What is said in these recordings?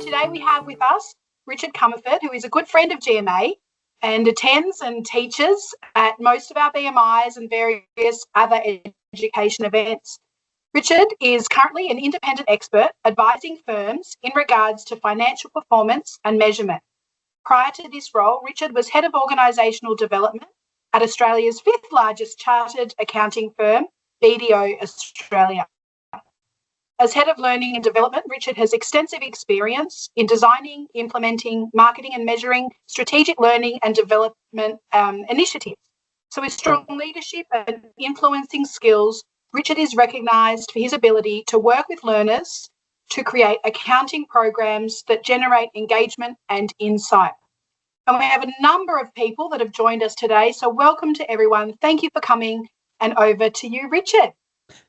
today we have with us Richard Comerford, who is a good friend of GMA and attends and teaches at most of our BMIs and various other education events. Richard is currently an independent expert advising firms in regards to financial performance and measurement. Prior to this role, Richard was Head of Organisational Development at Australia's fifth largest chartered accounting firm, BDO Australia. As Head of Learning and Development, Richard has extensive experience in designing, implementing, marketing and measuring strategic learning and development initiatives. So with strong leadership and influencing skills, Richard is recognised for his ability to work with learners to create accounting programs that generate engagement and insight. And we have a number of people that have joined us today, so welcome to everyone. Thank you for coming, and over to you, Richard.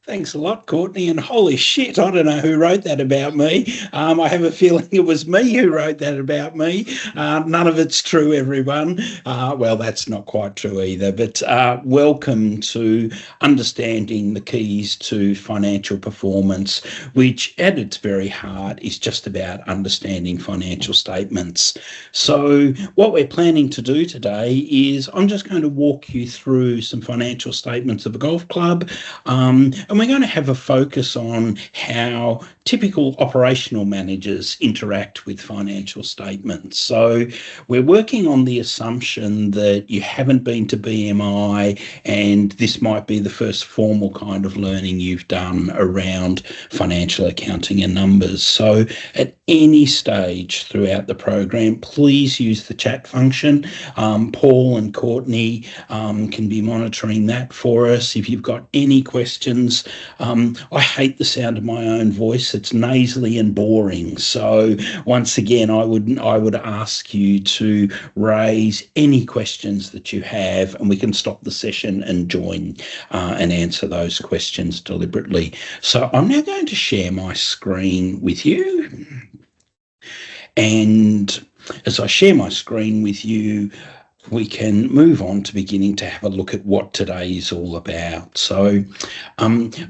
Thanks a lot, Courtney, and holy shit, I don't know who wrote that about me. I have a feeling it was me who wrote that about me. None of it's true, everyone. Well, that's not quite true either, but welcome to Understanding the Keys to Financial Performance, which at its very heart is just about understanding financial statements. So what we're planning to do today is I'm just going to walk you through some financial statements of a golf club, and we're going to have a focus on how typical operational managers interact with financial statements. So we're working on the assumption that you haven't been to BMI and this might be the first formal kind of learning you've done around financial accounting and numbers. So at any stage throughout the program, please use the chat function. Paul and Courtney can be monitoring that for us. If you've got any questions, I hate the sound of my own voice. It's nasally and boring. So once again, I would ask you to raise any questions that you have, and we can stop the session and join and answer those questions deliberately. So I'm now going to share my screen with you. And as I share my screen with you, we can move on to beginning to have a look at what today is all about. So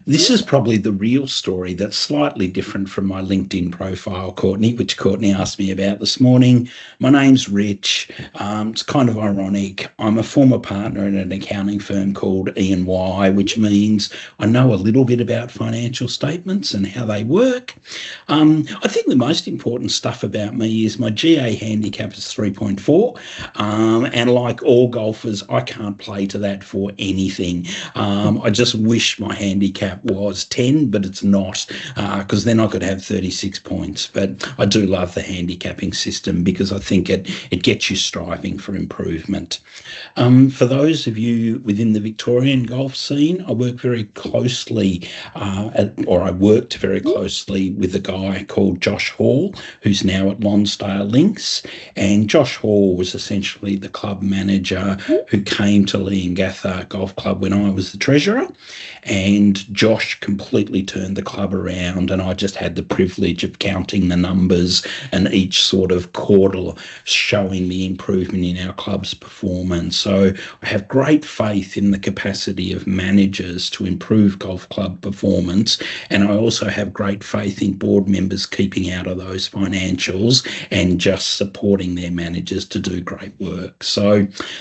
this is probably the real story that's slightly different from my LinkedIn profile, Courtney, which Courtney asked me about this morning. My name's Rich. It's kind of ironic. I'm a former partner in an accounting firm called E&Y, which means I know a little bit about financial statements and how they work. I think the most important stuff about me is my GA handicap is 3.4. And like all golfers, I can't play to that for anything. I just wish my handicap was 10, but it's not, because then I could have 36 points. But I do love the handicapping system because I think it gets you striving for improvement. For those of you within the Victorian golf scene, I work very closely, I worked very closely with a guy called Josh Hall, who's now at Lonsdale Links. And Josh Hall was essentially the club manager who came to Leongatha Golf Club when I was the treasurer, and Josh completely turned the club around, and I just had the privilege of counting the numbers and each sort of quarter showing the improvement in our club's performance. So I have great faith in the capacity of managers to improve golf club performance, and I also have great faith in board members keeping out of those financials and just supporting their managers to do great work. So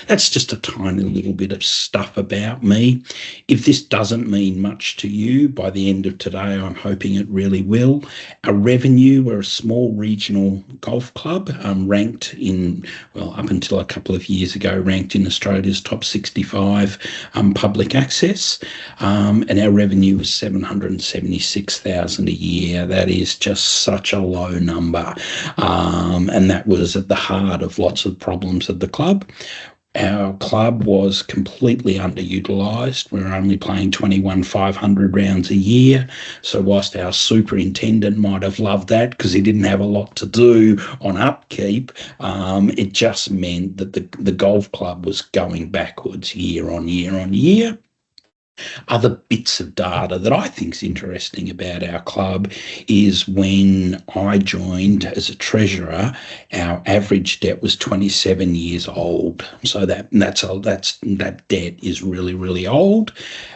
that's just a tiny little bit of stuff about me. If this doesn't mean much to you, by the end of today, I'm hoping it really will. Our revenue, we're a small regional golf club, ranked in, well, up until a couple of years ago, ranked in Australia's top 65 public access. And our revenue was $776,000 a year. That is just such a low number. And that was at the heart of lots of problems at the club. Our club was completely underutilised. We were only playing 21,500 rounds a year. So whilst our superintendent might have loved that because he didn't have a lot to do on upkeep, it just meant that the golf club was going backwards year on year on year. Other bits of data that I think is interesting about our club is when I joined as a treasurer, our average debt was 27 years old. So that debt is really, really old,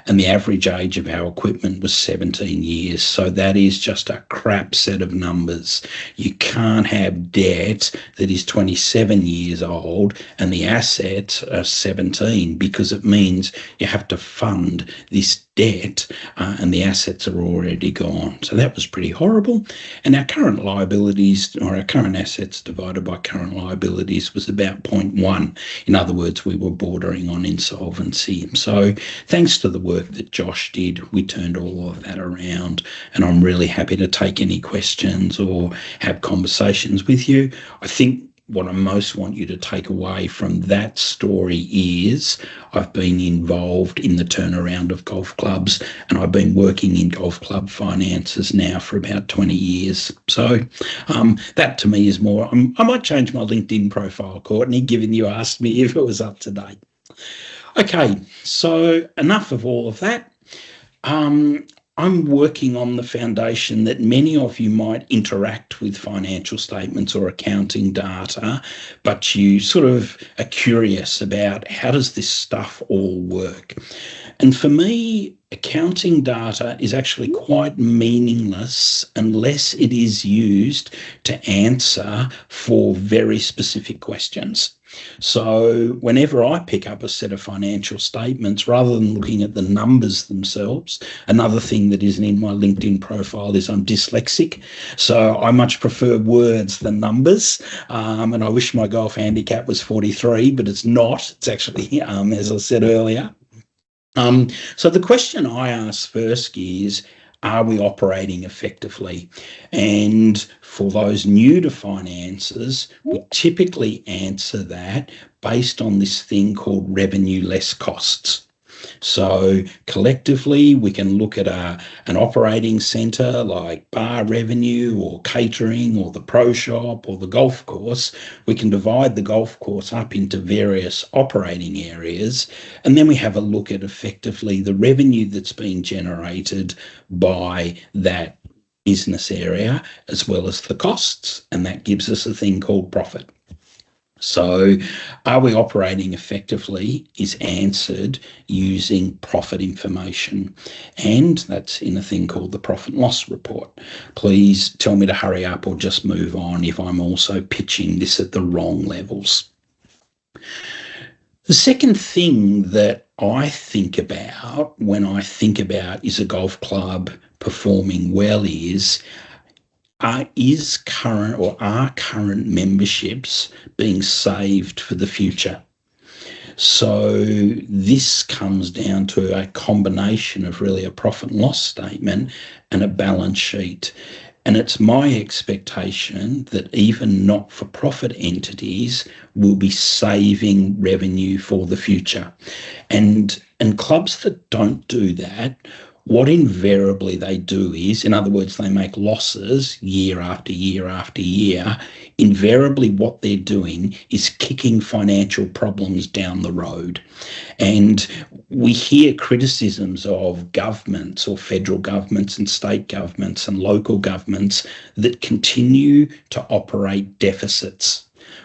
and the average age of our equipment was 17 years. So that is just a crap set of numbers. You can't have debt that is 27 years old and the assets are 17, because it means you have to fund this debt and the assets are already gone. So that was pretty horrible. And our current liabilities, or our current assets divided by current liabilities, was about 0.1. In other words, we were bordering on insolvency. So thanks to the work that Josh did, we turned all of that around, and I'm really happy to take any questions or have conversations with you. I think what I most want you to take away from that story is I've been involved in the turnaround of golf clubs, and I've been working in golf club finances now for about 20 years. So that to me is more, I might change my LinkedIn profile, Courtney, given you asked me if it was up to date. Okay, so enough of all of that. I'm working on the foundation that many of you might interact with financial statements or accounting data, but you sort of are curious about how does this stuff all work? And for me, accounting data is actually quite meaningless unless it is used to answer for very specific questions. So whenever I pick up a set of financial statements, rather than looking at the numbers themselves, another thing that isn't in my LinkedIn profile is I'm dyslexic. So I much prefer words than numbers. And I wish my golf handicap was 43, but it's not. It's actually, as I said earlier. So the question I ask first is, are we operating effectively? And for those new to finances, we typically answer that based on this thing called revenue less costs. So collectively, we can look at an operating centre like bar revenue or catering or the pro shop or the golf course. We can divide the golf course up into various operating areas, and then we have a look at effectively the revenue that's being generated by that business area as well as the costs, and that gives us a thing called profit. So are we operating effectively is answered using profit information, and that's in a thing called the profit and loss report. Please tell me to hurry up or just move on if I'm also pitching this at the wrong levels. The second thing that I think about when I think about is a golf club performing well is current memberships being saved for the future? So this comes down to a combination of really a profit and loss statement and a balance sheet. And it's my expectation that even not-for-profit entities will be saving revenue for the future. And clubs that don't do that, what invariably they do is, in other words, they make losses year after year after year. Invariably what they're doing is kicking financial problems down the road. And we hear criticisms of governments or federal governments and state governments and local governments that continue to operate deficits.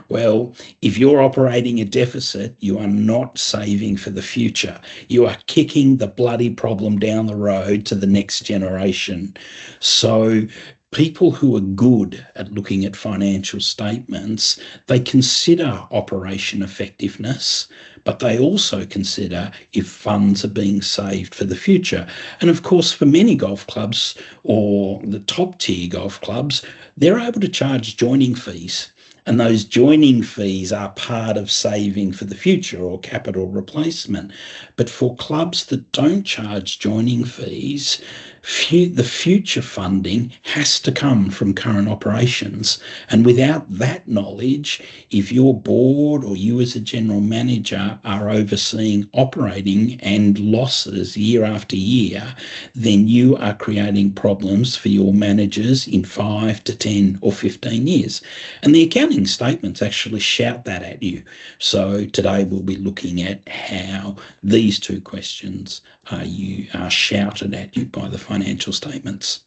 Well, if you're operating a deficit, you are not saving for the future. You are kicking the bloody problem down the road to the next generation. So people who are good at looking at financial statements, they consider operation effectiveness, but they also consider if funds are being saved for the future. And of course, for many golf clubs or the top tier golf clubs, they're able to charge joining fees. And those joining fees are part of saving for the future or capital replacement. But for clubs that don't charge joining fees, The future funding has to come from current operations. And without that knowledge, if your board or you as a general manager are overseeing operating and losses year after year, then you are creating problems for your managers in 5 to 10 or 15 years. And the accounting statements actually shout that at you. So today we'll be looking at how these two questions are shouted at you by the financial statements.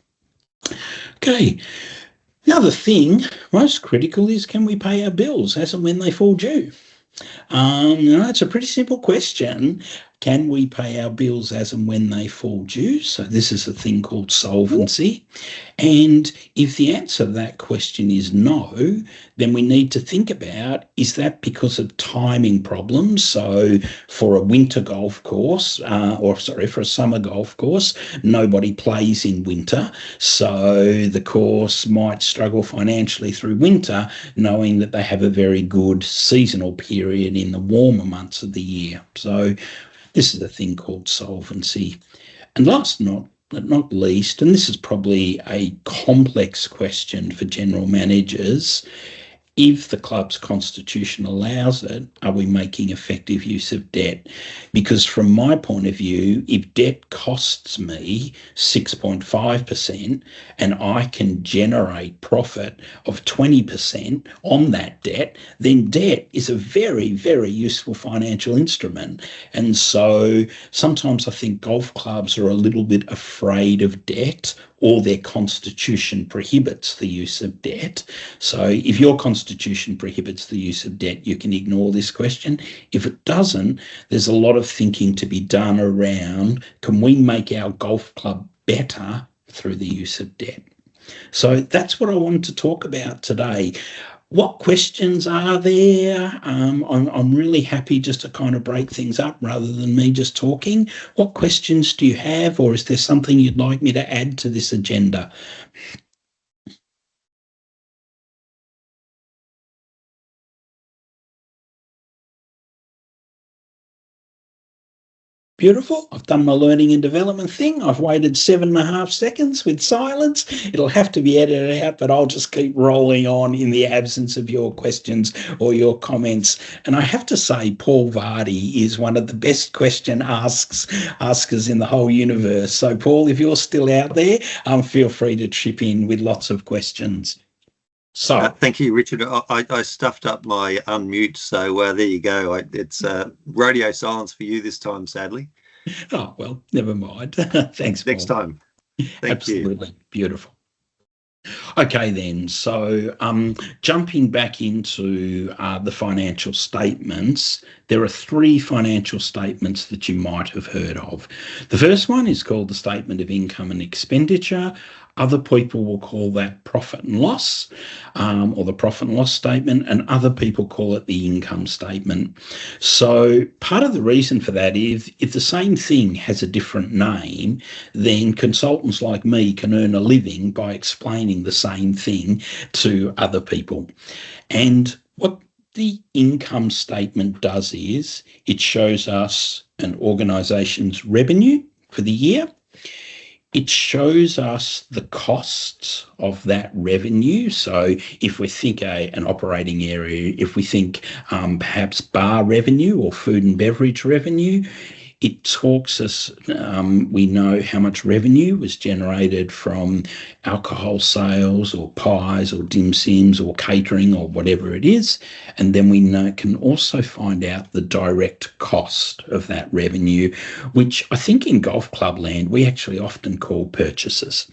Okay, the other thing, most critical, is can we pay our bills as and when they fall due? It's a pretty simple question. Can we pay our bills as and when they fall due? So this is a thing called solvency. And if the answer to that question is no, then we need to think about, is that because of timing problems? So for a winter golf course, for a summer golf course, nobody plays in winter. So the course might struggle financially through winter, knowing that they have a very good seasonal period in the warmer months of the year. So this is a thing called solvency. And last but not least, and this is probably a complex question for general managers, if the club's constitution allows it, are we making effective use of debt? Because from my point of view, if debt costs me 6.5% and I can generate profit of 20% on that debt, then debt is a very, very useful financial instrument. And so sometimes I think golf clubs are a little bit afraid of debt, or their constitution prohibits the use of debt. So if your constitution prohibits the use of debt, you can ignore this question. If it doesn't, there's a lot of thinking to be done around, can we make our golf club better through the use of debt? So that's what I wanted to talk about today. What questions are there? I'm really happy just to kind of break things up rather than me just talking. What questions do you have, or is there something you'd like me to add to this agenda? Beautiful. I've done my learning and development thing. I've waited 7.5 seconds with silence. It'll have to be edited out, but I'll just keep rolling on in the absence of your questions or your comments. And I have to say, Paul Vardy is one of the best question askers in the whole universe. So, Paul, if you're still out there, feel free to chip in with lots of questions. So thank you, Richard. I stuffed up my unmute, so there you go. It's radio silence for you this time, sadly. Oh, well, never mind. Thanks, Next Paul. time. Thank you. Absolutely. Beautiful. Okay, then. So jumping back into the financial statements, there are 3 financial statements that you might have heard of. The first one is called the Statement of Income and Expenditure. Other people will call that profit and loss, or the profit and loss statement, and other people call it the income statement. So part of the reason for that is if the same thing has a different name, then consultants like me can earn a living by explaining the same thing to other people. And what the income statement does is it shows us an organisation's revenue for the year. It shows us the costs of that revenue. So if we think an operating area, if we think perhaps bar revenue or food and beverage revenue, it talks us, we know how much revenue was generated from alcohol sales or pies or dim sims or catering or whatever it is. And then we can also find out the direct cost of that revenue, which I think in golf club land, we actually often call purchases.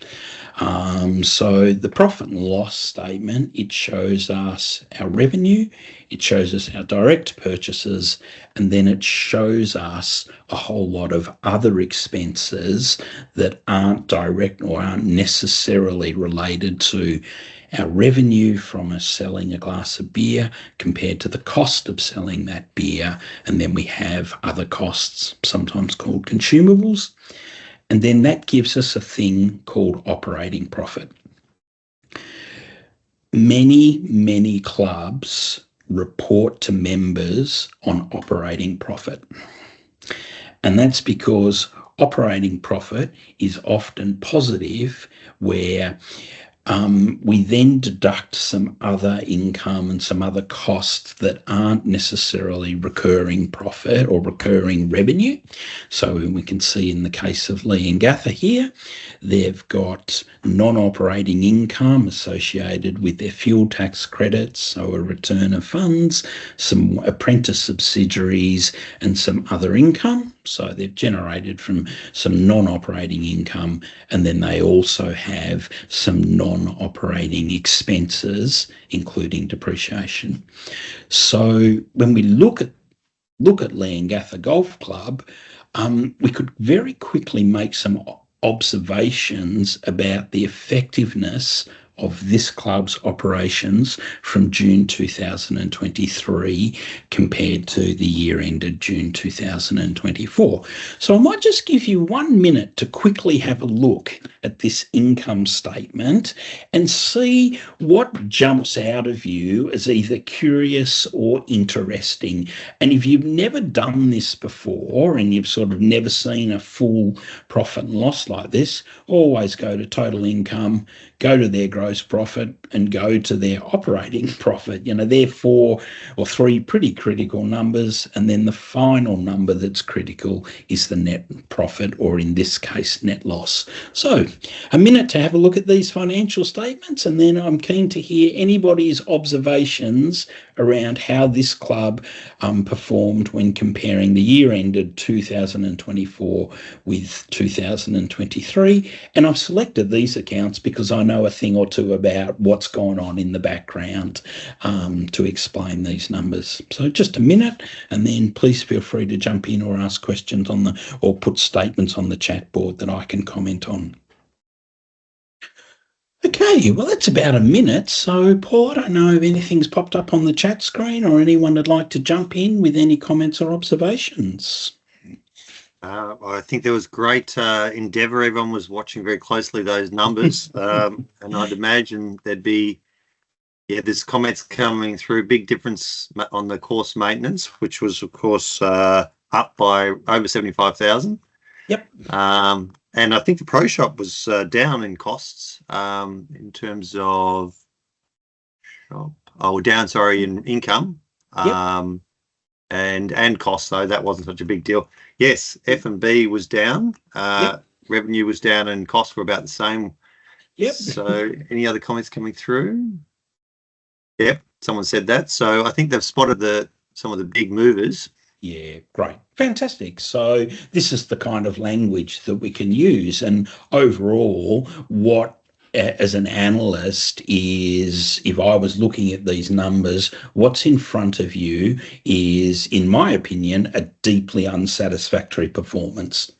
So the profit and loss statement, it shows us our revenue, it shows us our direct purchases, and then it shows us a whole lot of other expenses that aren't direct or aren't necessarily related to our revenue from us selling a glass of beer compared to the cost of selling that beer. And then we have other costs, sometimes called consumables. And then that gives us a thing called operating profit. Many clubs report to members on operating profit. And that's because operating profit is often positive, where we then deduct some other income and some other costs that aren't necessarily recurring profit or recurring revenue. So we can see in the case of Leongatha here, they've got non-operating income associated with their fuel tax credits, so a return of funds, some apprentice subsidiaries and some other income. So they've generated from some non-operating income, and then they also have some non-operating expenses, including depreciation. So when we look at Leongatha Golf Club, we could very quickly make some observations about the effectiveness of this club's operations from June 2023 compared to the year ended June 2024. So I might just give you 1 minute to quickly have a look at this income statement and see what jumps out of you as either curious or interesting. And if you've never done this before and you've sort of never seen a full profit and loss like this, always go to total income, go to their gross profit and go to their operating profit. They're 4 or 3 pretty critical numbers, and then the final number that's critical is the net profit, or in this case, net loss. So a minute to have a look at these financial statements, and then I'm keen to hear anybody's observations around how this club performed when comparing the year ended 2024 with 2023. And I've selected these accounts because I know a thing or two about what's going on in the background to explain these numbers. So just a minute, and then please feel free to jump in or ask questions or put statements on the chat board that I can comment on. Okay, well, that's about a minute. So, Paul, I don't know if anything's popped up on the chat screen or anyone would like to jump in with any comments or observations. I think there was great endeavour. Everyone was watching very closely those numbers, and I'd imagine there's comments coming through. Big difference on the course maintenance, which was, of course, up by over 75,000. Yep. And I think the pro shop was down in costs in terms of in income. Yep. And costs, though that wasn't such a big deal. Yes, F&B was down. Yep. Revenue was down, and costs were about the same. Yep. So, any other comments coming through? Yep, someone said that. So I think they've spotted some of the big movers. Yeah, great. Fantastic. So this is the kind of language that we can use. And overall, what as an analyst is, if I was looking at these numbers, what's in front of you is, in my opinion, a deeply unsatisfactory performance.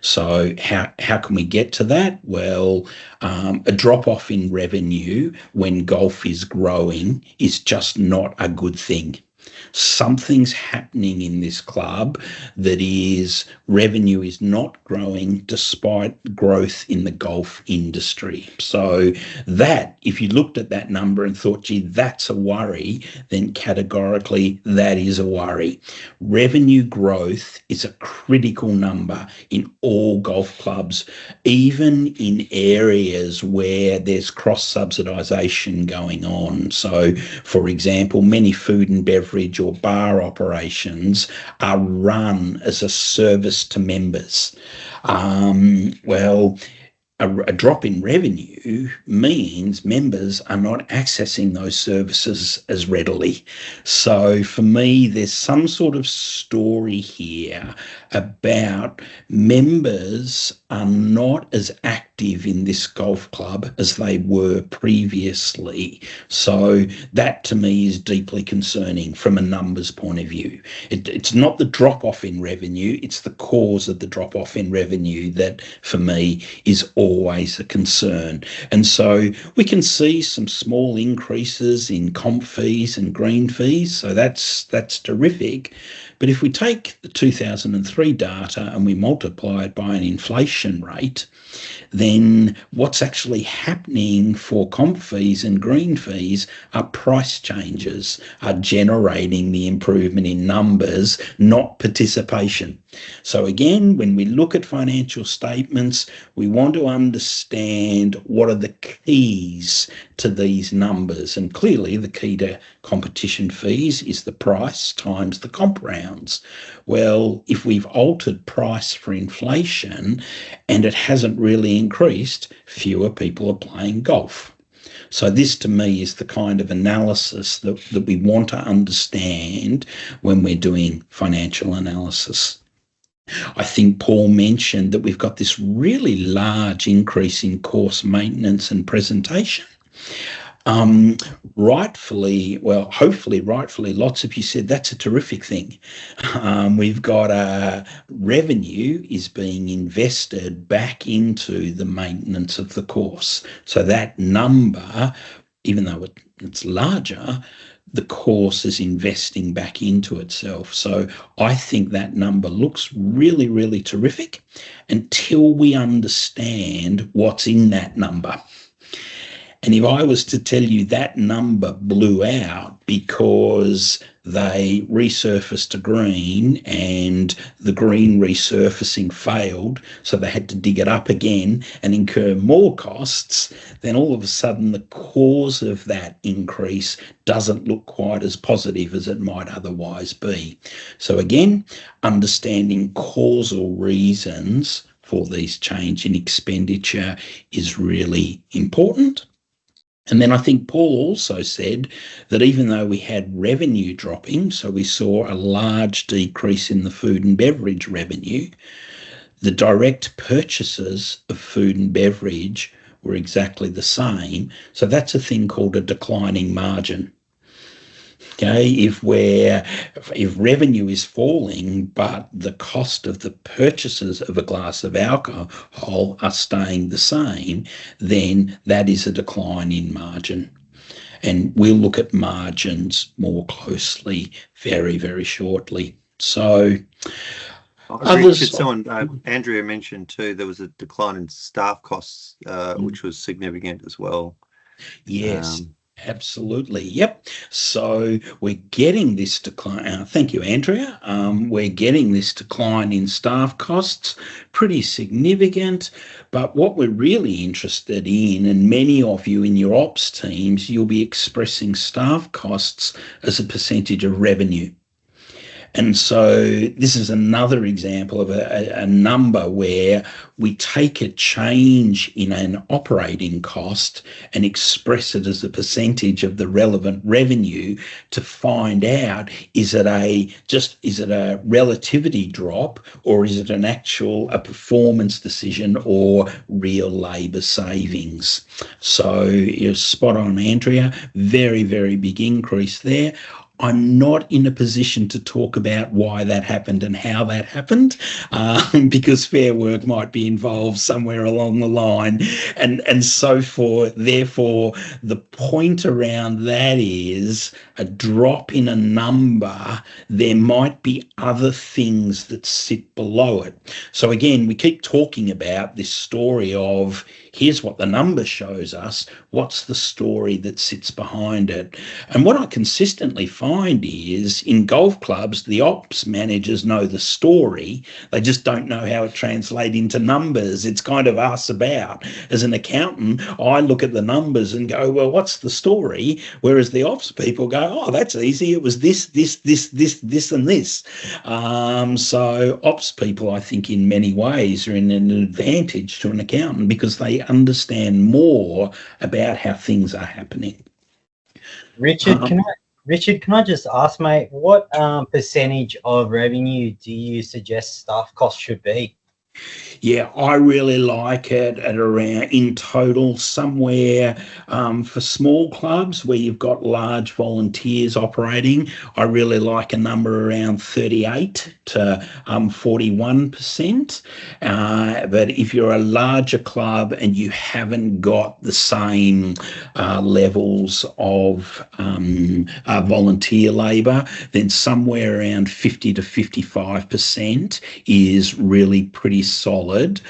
So how can we get to that? Well, a drop-off in revenue when golf is growing is just not a good thing. Something's happening in this club that is revenue is not growing despite growth in the golf industry. So that, if you looked at that number and thought, gee, that's a worry, then categorically that is a worry. Revenue growth is a critical number in all golf clubs, even in areas where there's cross-subsidisation going on. So, for example, many food and beverage or bar operations are run as a service to members. A drop in revenue means members are not accessing those services as readily. So for me, there's some sort of story here about members are not as active in this golf club as they were previously. So that to me is deeply concerning from a numbers point of view. It's not the drop off in revenue, it's the cause of the drop off in revenue that for me is always a concern. And so we can see some small increases in comp fees and green fees, so that's terrific. But if we take the 2003 data and we multiply it by an inflation rate, then what's actually happening for comp fees and green fees are price changes, are generating the improvement in numbers, not participation. So again, when we look at financial statements, we want to understand what are the keys to these numbers. And clearly the key to competition fees is the price times the comp rounds. Well, if we've altered price for inflation and it hasn't really increased, fewer people are playing golf. So this to me is the kind of analysis that we want to understand when we're doing financial analysis. I think Paul mentioned that we've got this really large increase in course maintenance and presentation. Hopefully, lots of you said that's a terrific thing. We've got revenue is being invested back into the maintenance of the course. So that number, even though it's larger, the course is investing back into itself. So I think that number looks really, really terrific until we understand what's in that number. And if I was to tell you that number blew out because they resurfaced to green and the green resurfacing failed, so they had to dig it up again and incur more costs, then all of a sudden the cause of that increase doesn't look quite as positive as it might otherwise be. So again, understanding causal reasons for these change in expenditure is really important. And then I think Paul also said that even though we had revenue dropping, so we saw a large decrease in the food and beverage revenue, the direct purchases of food and beverage were exactly the same. So that's a thing called a declining margin. Okay, if revenue is falling, but the cost of the purchases of a glass of alcohol are staying the same, then that is a decline in margin. And we'll look at margins more closely very, very shortly. So Andrea mentioned too, there was a decline in staff costs, which was significant as well. Yes. Absolutely. Yep. So we're getting this decline. Thank you, Andrea. We're getting this decline in staff costs, pretty significant. But what we're really interested in, and many of you in your ops teams, you'll be expressing staff costs as a percentage of revenue. And so this is another example of a number where we take a change in an operating cost and express it as a percentage of the relevant revenue to find out, is it a relativity drop, or is it a performance decision or real labour savings? So you're spot on, Andrea. Very, very big increase there. I'm not in a position to talk about why that happened and how that happened, because Fair Work might be involved somewhere along the line, and so forth. Therefore, the point around that is a drop in a number. There might be other things that sit below it. So again, we keep talking about this story of, here's what the number shows us, what's the story that sits behind it? And what I consistently find is, in golf clubs, the ops managers know the story, they just don't know how it translates into numbers. It's kind of us about. As an accountant, I look at the numbers and go, well, what's the story? Whereas the ops people go, oh, that's easy, it was this, and this. So ops people, I think, in many ways are in an advantage to an accountant because they understand more about how things are happening. Richard, can I just ask, mate, what percentage of revenue do you suggest staff costs should be? Yeah, I really like it at around, in total, somewhere for small clubs where you've got large volunteers operating, I really like a number around 38 to 41%. But if you're a larger club and you haven't got the same levels of volunteer labour, then somewhere around 50 to 55% is really pretty solid.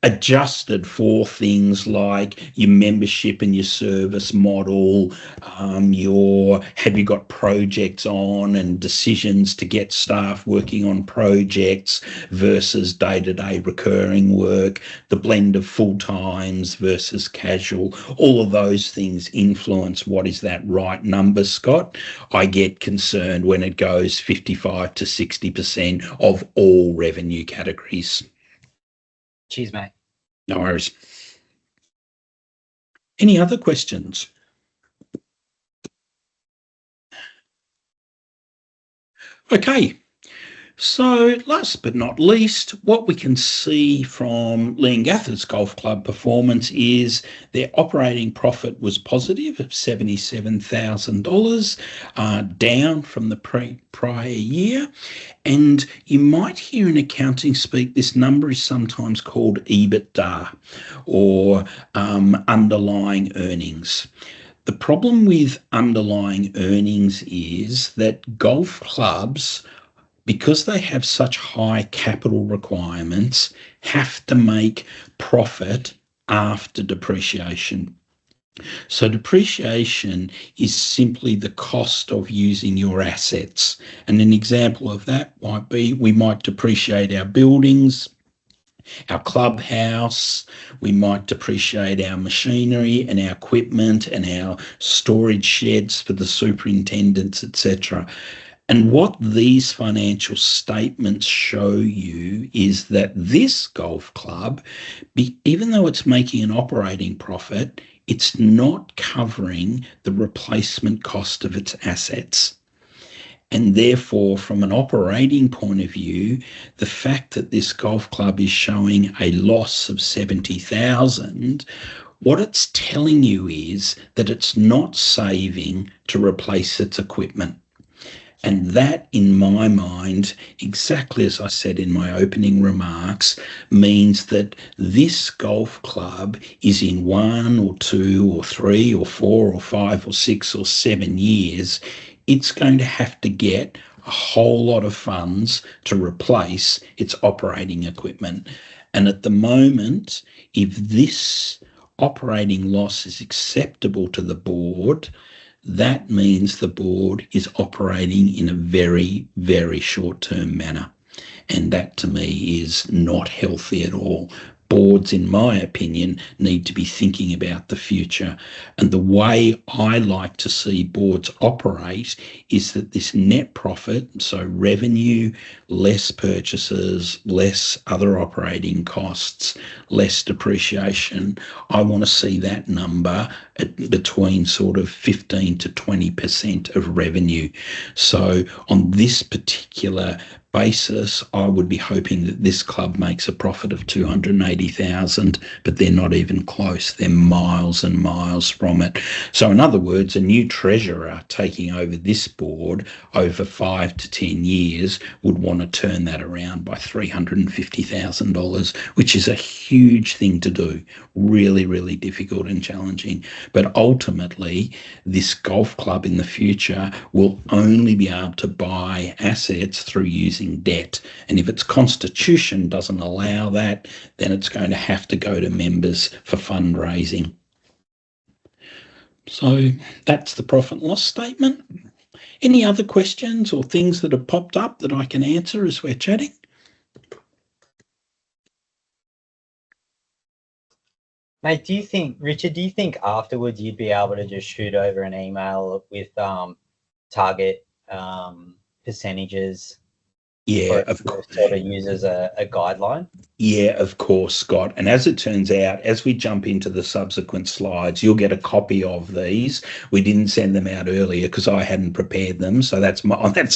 adjusted for things like your membership and your service model, have you got projects on and decisions to get staff working on projects versus day-to-day recurring work, the blend of full-times versus casual, all of those things influence what is that right number, Scott. I get concerned when it goes 55 to 60% of all revenue categories. Cheers, mate. No worries. Any other questions? Okay. So last but not least, what we can see from Leongatha's Golf Club performance is their operating profit was positive of $77,000, down from the prior year. And you might hear in accounting speak, this number is sometimes called EBITDA, or underlying earnings. The problem with underlying earnings is that golf clubs, because they have such high capital requirements, have to make profit after depreciation. So depreciation is simply the cost of using your assets. And an example of that might be we might depreciate our buildings, our clubhouse, we might depreciate our machinery and our equipment and our storage sheds for the superintendents, etc. And what these financial statements show you is that this golf club, even though it's making an operating profit, it's not covering the replacement cost of its assets. And therefore, from an operating point of view, the fact that this golf club is showing a loss of $70,000, what it's telling you is that it's not saving to replace its equipment. And that, in my mind, exactly as I said in my opening remarks, means that this golf club is in 1 or 2 or 3 or 4 or 5 or 6 or 7 years, it's going to have to get a whole lot of funds to replace its operating equipment. And at the moment, if this operating loss is acceptable to the board, that means the board is operating in a very, very short-term manner. And that, to me, is not healthy at all. Boards, in my opinion, need to be thinking about the future. And the way I like to see boards operate is that this net profit, so revenue, less purchases, less other operating costs, less depreciation, I want to see that number at between sort of 15 to 20% of revenue. So on this particular basis, I would be hoping that this club makes a profit of $280,000, but they're not even close. They're miles and miles from it. So in other words, a new treasurer taking over this board over 5 to 10 years would want to turn that around by $350,000, which is a huge thing to do. Really, really difficult and challenging. But ultimately, this golf club in the future will only be able to buy assets through using debt, and if its constitution doesn't allow that, then it's going to have to go to members for fundraising. So that's the profit and loss statement. Any other questions or things that have popped up that I can answer as we're chatting? Mate, Richard, do you think afterwards you'd be able to just shoot over an email with target percentages? Yeah, of course. Sort of use as a guideline. Yeah, of course, Scott. And as it turns out, as we jump into the subsequent slides, you'll get a copy of these. We didn't send them out earlier because I hadn't prepared them, so that's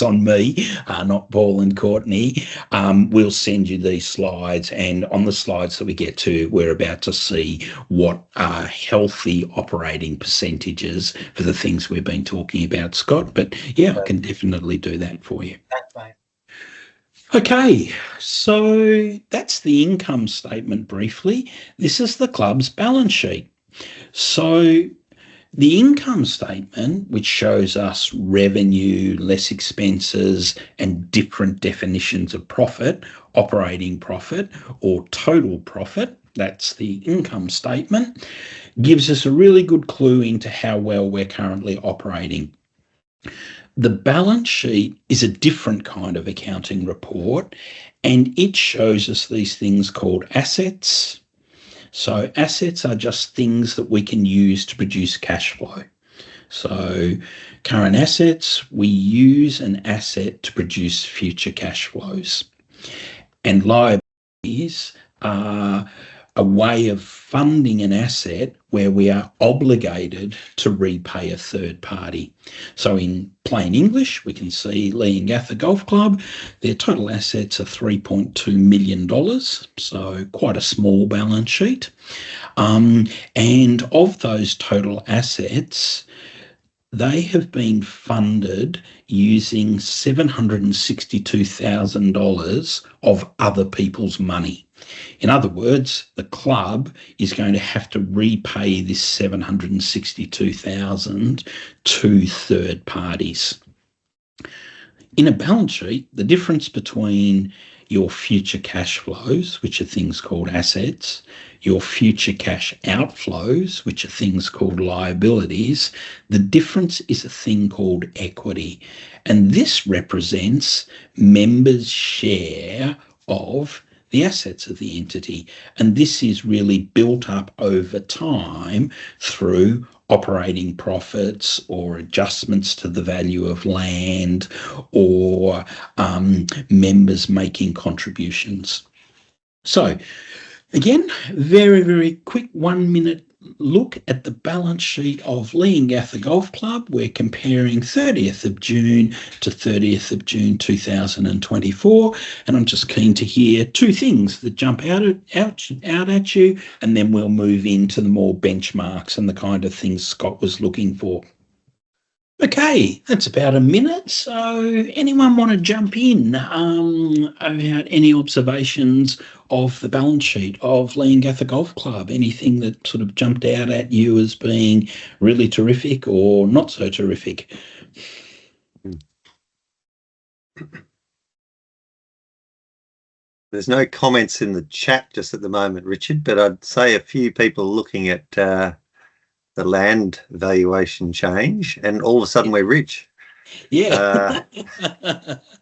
on me, not Paul and Courtney. We'll send you these slides, and on the slides that we get to, we're about to see what are healthy operating percentages for the things we've been talking about, Scott. But yeah, I can definitely do that for you. Thanks, mate. Okay, so that's the income statement briefly. This is the club's balance sheet. So the income statement, which shows us revenue, less expenses, and different definitions of profit, operating profit or total profit, that's the income statement, gives us a really good clue into how well we're currently operating. The balance sheet is a different kind of accounting report, and it shows us these things called assets. So assets are just things that we can use to produce cash flow. So current assets, we use an asset to produce future cash flows. And liabilities are a way of funding an asset where we are obligated to repay a third party. So in plain English, we can see Leongatha Golf Club, their total assets are $3.2 million, so quite a small balance sheet. And of those total assets, they have been funded using $762,000 of other people's money. In other words, the club is going to have to repay this $762,000 to third parties. In a balance sheet, the difference between your future cash flows, which are things called assets, your future cash outflows, which are things called liabilities, the difference is a thing called equity. And this represents members' share of the assets of the entity. And this is really built up over time through operating profits or adjustments to the value of land or members making contributions. So again, very, very quick 1 minute look at the balance sheet of Leongatha Golf Club. We're comparing 30th of June to 30th of June 2024, and I'm just keen to hear two things that jump out at you, and then we'll move into the more benchmarks and the kind of things Scott was looking for. Okay, that's about a minute. So anyone want to jump in about any observations of the balance sheet of Leongatha Golf Club? Anything that sort of jumped out at you as being really terrific or not so terrific? There's no comments in the chat just at the moment, Richard, but I'd say a few people looking at the land valuation change, and all of a sudden we're rich. Yeah.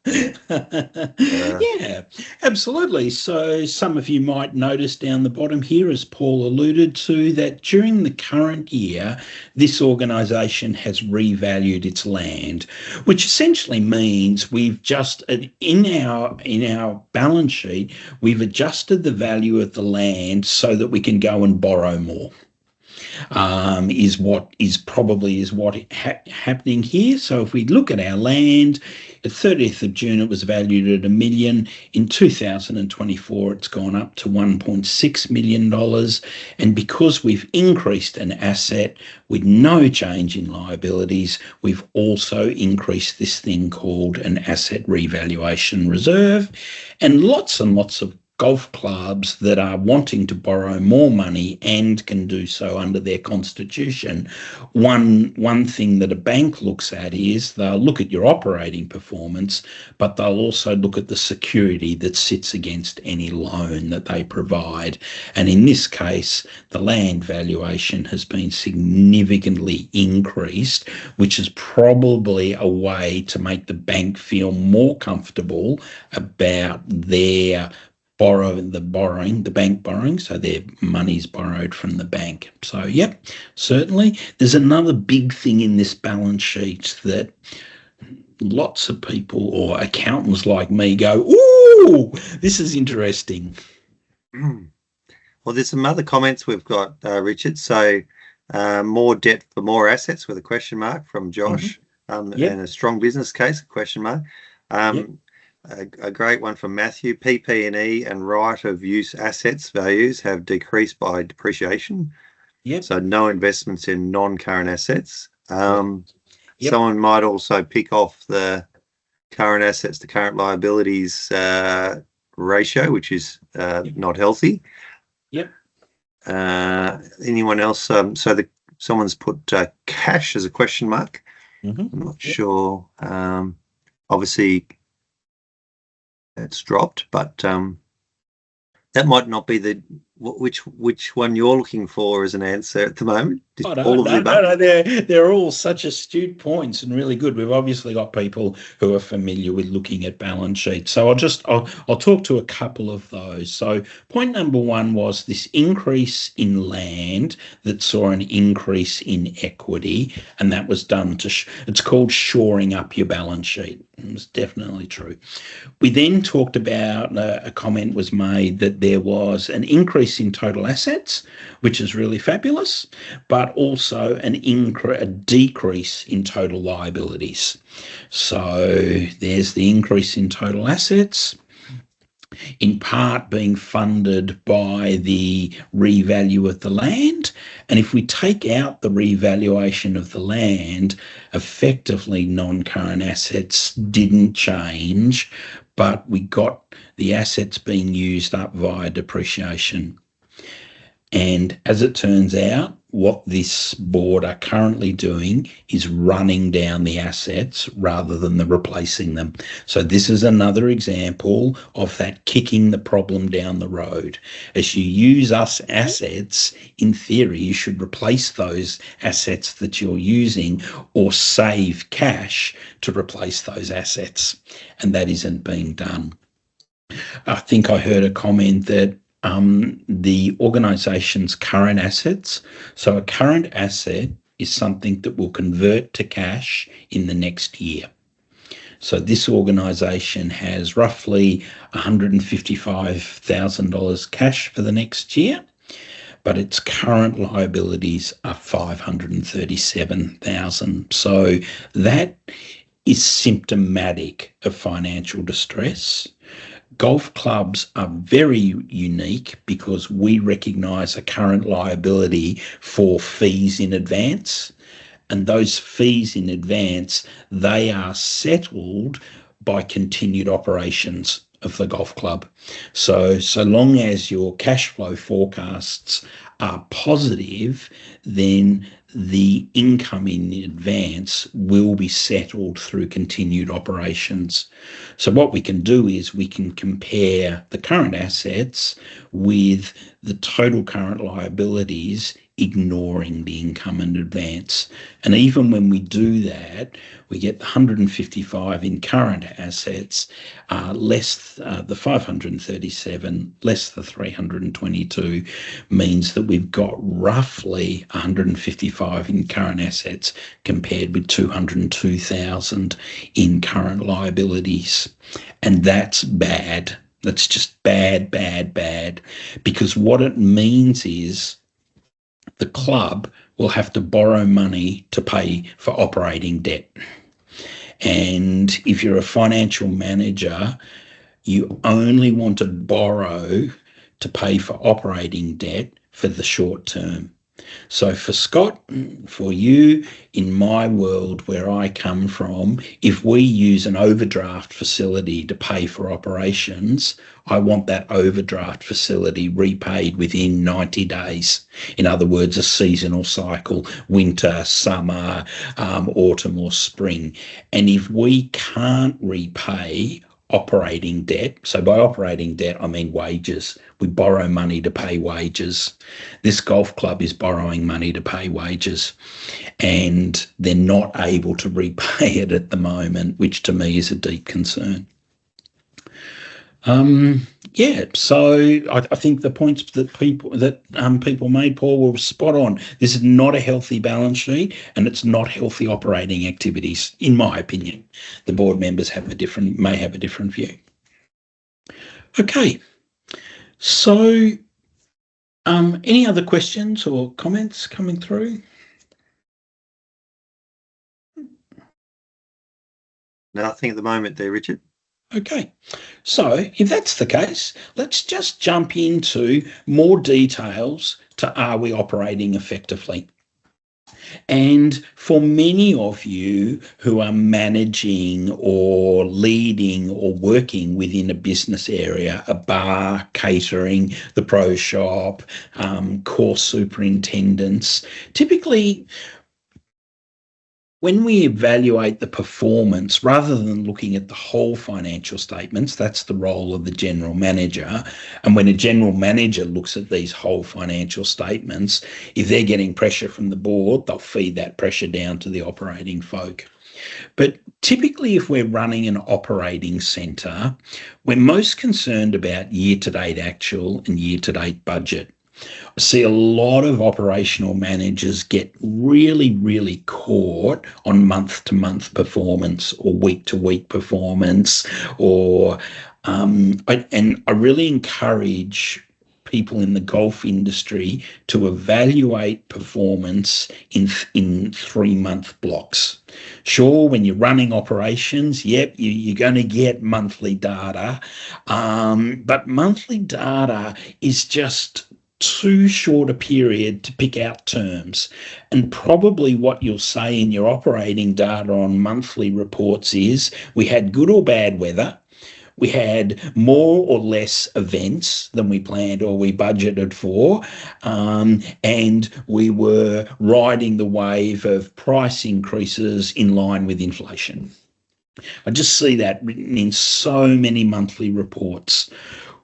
Yeah, absolutely. So some of you might notice down the bottom here, as Paul alluded to, that during the current year, this organisation has revalued its land, which essentially means we've just, in our balance sheet, we've adjusted the value of the land so that we can go and borrow more. Is what happening here. So if we look at our land, at 30th of June it was valued at $1 million. In 2024 it's gone up to $1.6 million, and because we've increased an asset with no change in liabilities, we've also increased this thing called an asset revaluation reserve. And lots of golf clubs that are wanting to borrow more money and can do so under their constitution, one thing that a bank looks at is they'll look at your operating performance, but they'll also look at the security that sits against any loan that they provide. And in this case, the land valuation has been significantly increased, which is probably a way to make the bank feel more comfortable about their the bank borrowing, so their money's borrowed from the bank. So, yep, certainly. There's another big thing in this balance sheet that lots of people or accountants like me go, ooh, this is interesting. Well, there's some other comments we've got, Richard. So, more debt for more assets with a question mark from Josh, and a strong business case, a question mark. A great one from Matthew. PP&E and right of use assets values have decreased by depreciation. Yep. So no investments in non-current assets. Someone might also pick off the current assets to current liabilities ratio, which is not healthy. Yep. Anyone else? Someone's put cash as a question mark. I'm not sure. Obviously, it's dropped, but that might not be the which one you're looking for as an answer at the moment? Oh, All of the above? they're all such astute points and really good. We've obviously got people who are familiar with looking at balance sheets. So I'll talk to a couple of those. So point number one was this increase in land that saw an increase in equity, and that was done to, it's called shoring up your balance sheet. It's definitely true. We then talked about, a comment was made that there was an increase in total assets, which is really fabulous, but also a decrease in total liabilities. So there's the increase in total assets, in part being funded by the revalue of the land. And if we take out the revaluation of the land, effectively non-current assets didn't change, but we got the assets being used up via depreciation. And as it turns out, what this board are currently doing is running down the assets rather than replacing them. So this is another example of that kicking the problem down the road. As you use assets, in theory, you should replace those assets that you're using or save cash to replace those assets. And that isn't being done. I think I heard a comment that the organisation's current assets. So a current asset is something that will convert to cash in the next year. So this organisation has roughly $155,000 cash for the next year, but its current liabilities are $537,000. So that is symptomatic of financial distress. Golf clubs are very unique because we recognise a current liability for fees in advance, and those fees in advance, they are settled by continued operations of the golf club. So long as your cash flow forecasts are positive, then the income in advance will be settled through continued operations. So what we can do is we can compare the current assets with the total current liabilities, ignoring the income in advance. And even when we do that, we get the 155 in current assets, less the 537, less the 322, means that we've got roughly 155 in current assets compared with 202,000 in current liabilities. And that's bad. That's just bad, bad, bad. Because what it means is the club will have to borrow money to pay for operating debt. And if you're a financial manager, you only want to borrow to pay for operating debt for the short term. So for Scott, for you, in my world where I come from, if we use an overdraft facility to pay for operations, I want that overdraft facility repaid within 90 days. In other words, a seasonal cycle, winter, summer, autumn or spring. And if we can't repay operating debt, so by operating debt I mean wages, we borrow money to pay wages. This golf club is borrowing money to pay wages, and they're not able to repay it at the moment, which to me is a deep concern. So I think the points that people made, Paul, were spot on. This is not a healthy balance sheet, and it's not healthy operating activities, in my opinion. The board members may have a different view. Okay, so any other questions or comments coming through? Nothing at the moment there, Richard. Okay, so if that's the case, let's just jump into more details to are we operating effectively? And for many of you who are managing or leading or working within a business area, a bar, catering, the pro shop, course superintendents, typically when we evaluate the performance, rather than looking at the whole financial statements, that's the role of the general manager. And when a general manager looks at these whole financial statements, if they're getting pressure from the board, they'll feed that pressure down to the operating folk. But typically, if we're running an operating centre, we're most concerned about year-to-date actual and year-to-date budget. I see a lot of operational managers get really, really caught on month-to-month performance or week-to-week performance, and I really encourage people in the golf industry to evaluate performance in 3-month blocks. Sure, when you're running operations, yep, you're going to get monthly data, but monthly data is just too short a period to pick out terms. And probably what you'll say in your operating data on monthly reports is we had good or bad weather, we had more or less events than we planned or we budgeted for, and we were riding the wave of price increases in line with inflation. I just see that written in so many monthly reports.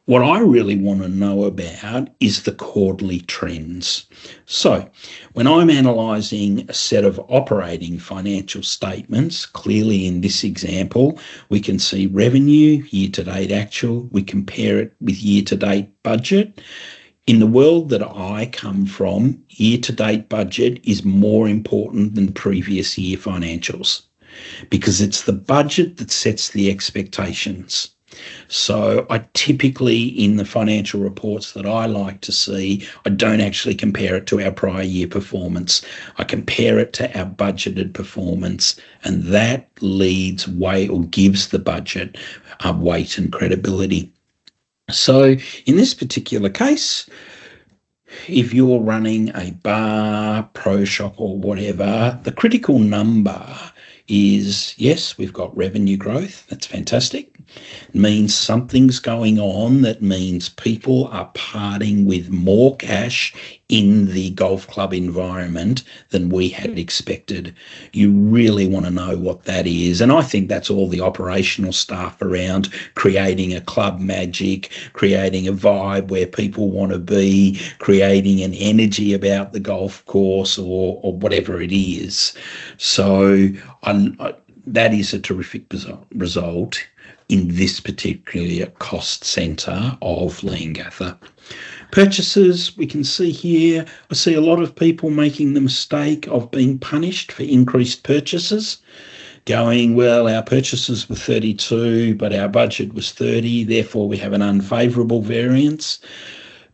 What I really want to know about is the quarterly trends. So when I'm analysing a set of operating financial statements, clearly in this example, we can see revenue, year-to-date actual, we compare it with year-to-date budget. In the world that I come from, year-to-date budget is more important than previous year financials because it's the budget that sets the expectations. So I typically, in the financial reports that I like to see, I don't actually compare it to our prior year performance. I compare it to our budgeted performance, and that leads weight or gives the budget weight and credibility. So in this particular case, if you're running a bar, pro shop or whatever, the critical number is, yes, we've got revenue growth. That's fantastic. It means something's going on. That means people are parting with more cash in the golf club environment than we had expected. You really want to know what that is. And I think that's all the operational stuff around creating a club magic, creating a vibe where people want to be, creating an energy about the golf course or whatever it is. So that is a terrific result in this particular cost centre of Leongatha. Purchases, we can see here, I see a lot of people making the mistake of being punished for increased purchases, going, well, our purchases were 32, but our budget was 30, therefore we have an unfavourable variance.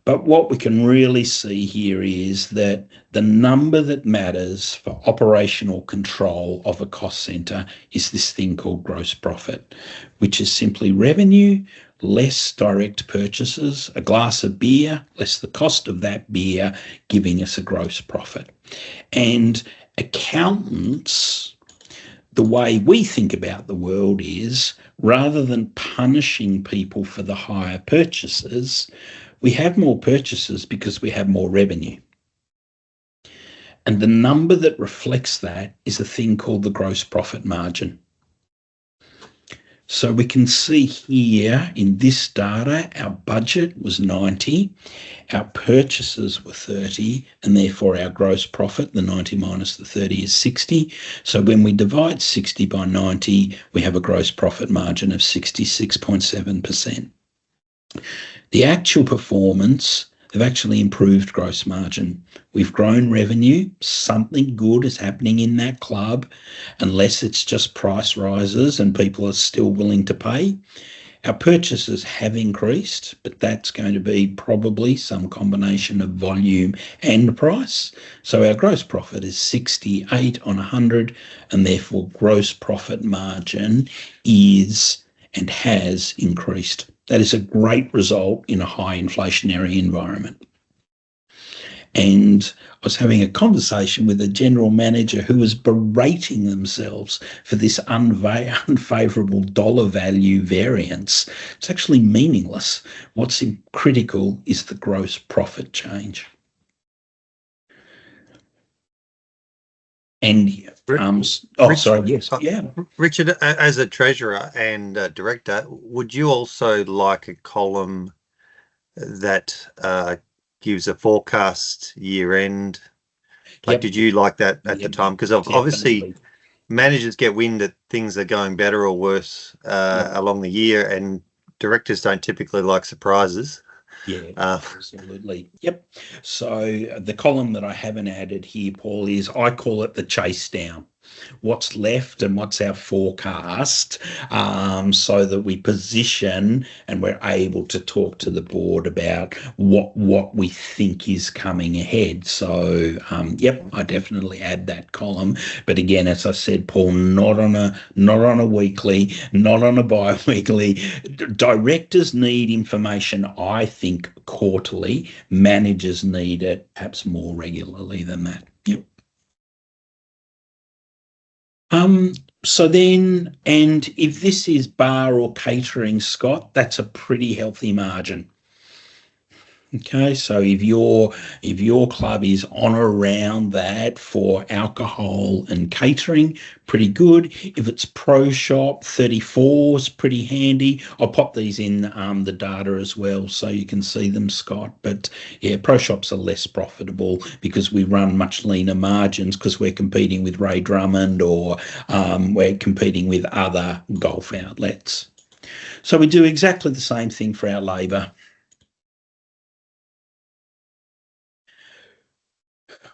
But what we can really see here is that the number that matters for operational control of a cost centre is this thing called gross profit, which is simply revenue less direct purchases, a glass of beer less the cost of that beer, giving us a gross profit. And accountants, the way we think about the world is, rather than punishing people for the higher purchases, we have more purchases because we have more revenue. And the number that reflects that is a thing called the gross profit margin. So we can see here in this data, our budget was 90, our purchases were 30, and therefore our gross profit, the 90 minus the 30 is 60. So when we divide 60 by 90, we have a gross profit margin of 66.7%. The actual performance, they've actually improved gross margin. We've grown revenue. Something good is happening in that club, unless it's just price rises and people are still willing to pay. Our purchases have increased, but that's going to be probably some combination of volume and price. So our gross profit is 68 on 100, and therefore gross profit margin is and has increased. That is a great result in a high inflationary environment. And I was having a conversation with a general manager who was berating themselves for this unfavourable dollar value variance. It's actually meaningless. What's critical is the gross profit change. And sorry, yes, yeah. Richard, as a treasurer and director, would you also like a column that gives a forecast year end? Like, did you like that at the time? Because obviously managers get wind that things are going better or worse along the year, and directors don't typically like surprises. Yeah, absolutely. Yep. So the column that I haven't added here, Paul, is I call it the chase down. What's left and what's our forecast, so that we position and we're able to talk to the board about what we think is coming ahead. So yep, I definitely add that column. But again, as I said, Paul, not on a weekly, not on a bi-weekly. Directors need information, I think, quarterly. Managers need it perhaps more regularly than that. Yep. So then, and if this is bar or catering, Scott, that's a pretty healthy margin. Okay, so if your club is on around that for alcohol and catering, pretty good. If it's pro shop, 34 is pretty handy. I'll pop these in the data as well so you can see them, Scott. But yeah, pro shops are less profitable because we run much leaner margins because we're competing with Ray Drummond or we're competing with other golf outlets. So we do exactly the same thing for our labour.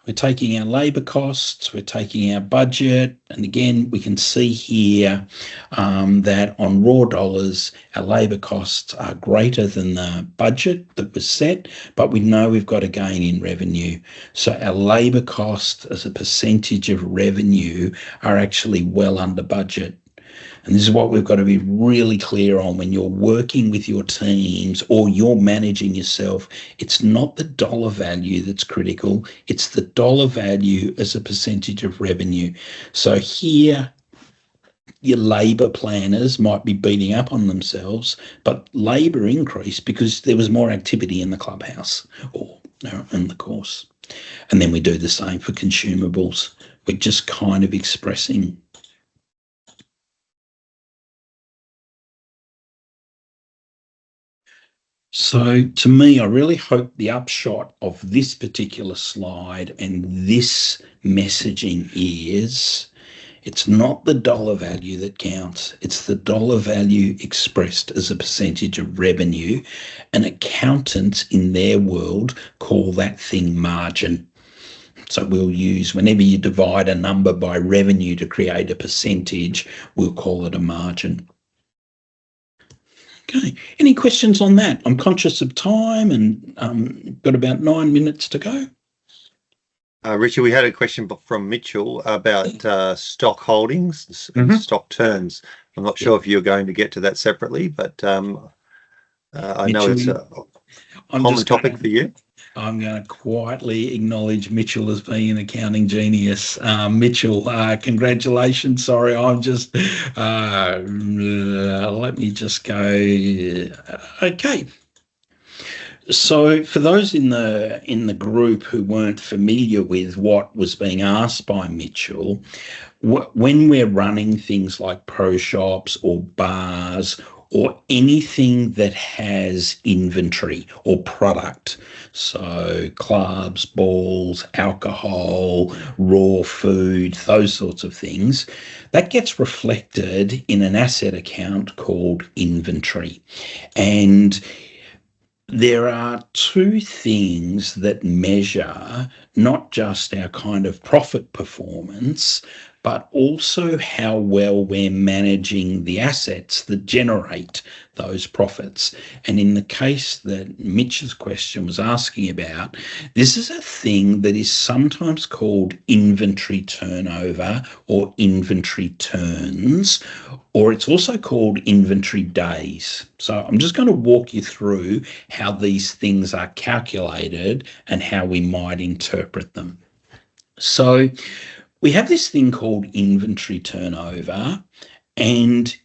We're taking our labour costs, we're taking our budget, and again, we can see here that on raw dollars, our labour costs are greater than the budget that was set, but we know we've got a gain in revenue. So our labour costs as a percentage of revenue are actually well under budget. And this is what we've got to be really clear on when you're working with your teams or you're managing yourself. It's not the dollar value that's critical. It's the dollar value as a percentage of revenue. So here, your labour planners might be beating up on themselves, but labour increased because there was more activity in the clubhouse or in the course. And then we do the same for consumables. We're just kind of expressing. So to me, I really hope the upshot of this particular slide and this messaging is it's not the dollar value that counts. It's the dollar value expressed as a percentage of revenue. And accountants in their world call that thing margin. So we'll use, whenever you divide a number by revenue to create a percentage, we'll call it a margin. Okay, any questions on that? I'm conscious of time and got about 9 minutes to go. Richard, we had a question from Mitchell about stock holdings and stock turns. I'm not sure if you're going to get to that separately, but I Mitchell, know it's a common topic for you. I'm going to quietly acknowledge Mitchell as being an accounting genius. Mitchell, congratulations. Sorry, I'm just, let me just go. Okay. So for those in the group who weren't familiar with what was being asked by Mitchell, when we're running things like pro shops or bars or anything that has inventory or product, so clubs, balls, alcohol, raw food, those sorts of things, that gets reflected in an asset account called inventory. And there are two things that measure not just our kind of profit performance, but also how well we're managing the assets that generate those profits. And in the case that Mitch's question was asking about, this is a thing that is sometimes called inventory turnover or inventory turns, or it's also called inventory days. So I'm just going to walk you through how these things are calculated and how we might interpret them. So we have this thing called inventory turnover, and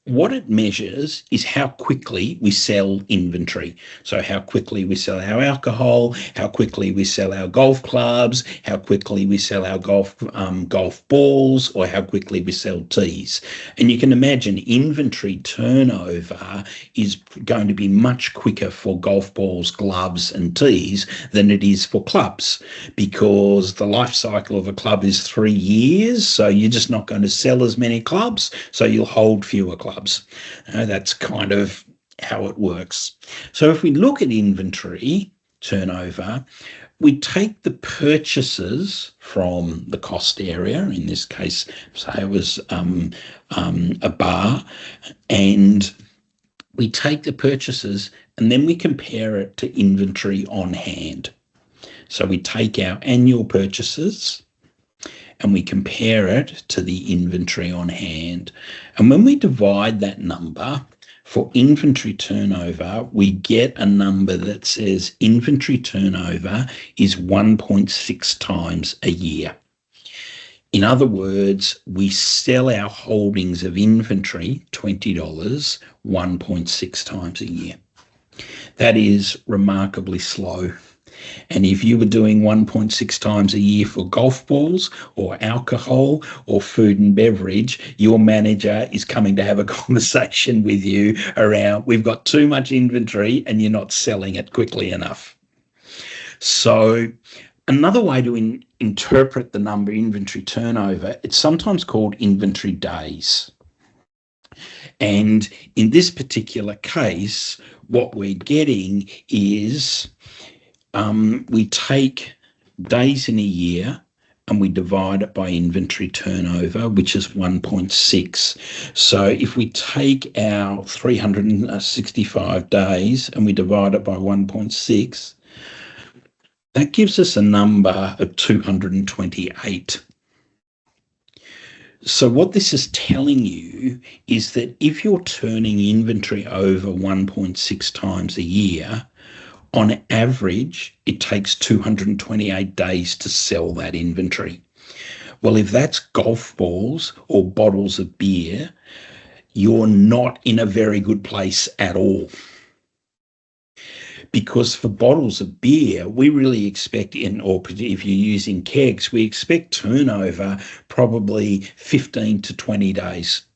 what it measures is how quickly we sell inventory. So how quickly we sell our alcohol, how quickly we sell our golf clubs, how quickly we sell our golf balls, or how quickly we sell tees. And you can imagine inventory turnover is going to be much quicker for golf balls, gloves, and tees than it is for clubs, because the life cycle of a club is 3 years. So you're just not going to sell as many clubs, so you'll hold fewer clubs. That's kind of how it works. So if we look at inventory turnover, we take the purchases from the cost area, in this case, say it was a bar, and we take the purchases and then we compare it to inventory on hand. So we take our annual purchases and we compare it to the inventory on hand. And when we divide that number for inventory turnover, we get a number that says inventory turnover is 1.6 times a year. In other words, we sell our holdings of inventory, $20, 1.6 times a year. That is remarkably slow. And if you were doing 1.6 times a year for golf balls or alcohol or food and beverage, your manager is coming to have a conversation with you around, we've got too much inventory and you're not selling it quickly enough. So another way to interpret the number inventory turnover, it's sometimes called inventory days. And in this particular case, what we're getting is we take days in a year and we divide it by inventory turnover, which is 1.6. So if we take our 365 days and we divide it by 1.6, that gives us a number of 228. So what this is telling you is that if you're turning inventory over 1.6 times a year, on average, it takes 228 days to sell that inventory. Well, if that's golf balls or bottles of beer, you're not in a very good place at all. Because for bottles of beer, we really expect, or if you're using kegs, we expect turnover probably 15 to 20 days.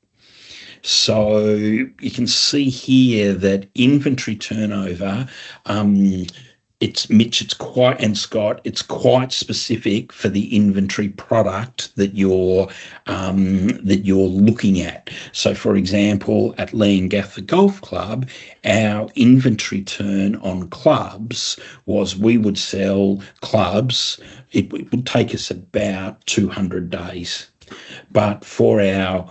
So you can see here that inventory turnover, it's Mitch, it's quite, and Scott, it's quite specific for the inventory product that you're looking at. So, for example, at Leongatha Golf Club, our inventory turn on clubs was we would sell clubs. It would take us about 200 days, but for our